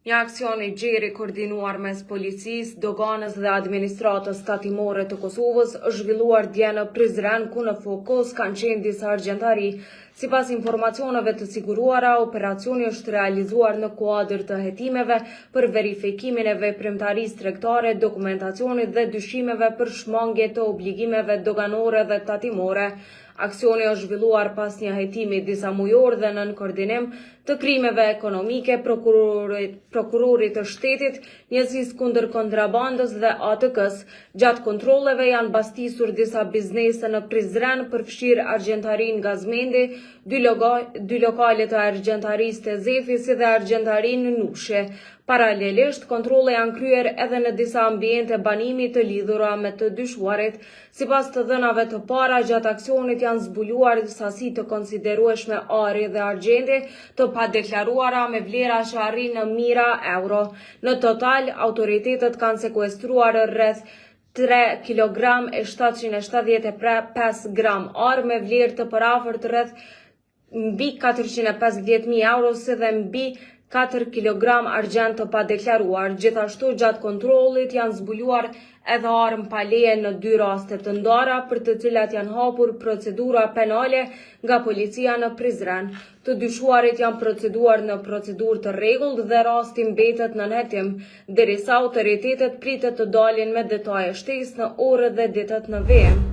Një aksion i gjerë koordinuar mes policisë, doganës dhe administratës tatimore të Kosovës është zhvilluar dje në Prizren, ku në fokus kanë qenë disa argjentari. Sipas informacioneve të siguruara, operacioni është realizuar në kuadër të hetimeve për verifikimin e veprimtarisë tregtare, dokumentacionit dhe dyshimeve për shmangje të obligimeve doganore dhe tatimore. Aksioni është zhvilluar pas një hetimi disa mujor dhe nën koordinim të krimeve ekonomike, prokurorit të shtetit, njësisë kundër kontrabandës dhe ATK-s. Gjatë kontrolleve janë bastisur disa biznese në Prizren, përfshirë Argjentarin Gazmendi, dy lokale të argjentarisë të Zefi si dhe Argjentarin Nushe. Paralelisht, kontrolle janë kryer edhe në disa ambiente banimi të lidhura me të dyshuarit. Sipas të dhënave të para, gjatë aksionit janë zbuluar sasi të konsiderueshme ari dhe argjendi të padeklaruara me vlera që arrin në mijëra euro. Në total, autoritetet kanë sekuestruar rreth 3 kg e 775 gram arë me vlerë të përafërt rreth mbi 450.000 euro, si dhe mbi 4 kg argjend të padeklaruar. Gjithashtu, gjatë kontrollit janë zbuluar edhe armë pa leje në 2 raste të ndara, për të cilat janë hapur procedura penale nga policia në Prizren. Të dyshuarit janë proceduar në procedurë të rregullt dhe rasti mbetet në hetim, derisa autoritetet pritet të dalin me detaje shtesë në orët dhe ditët në vijim.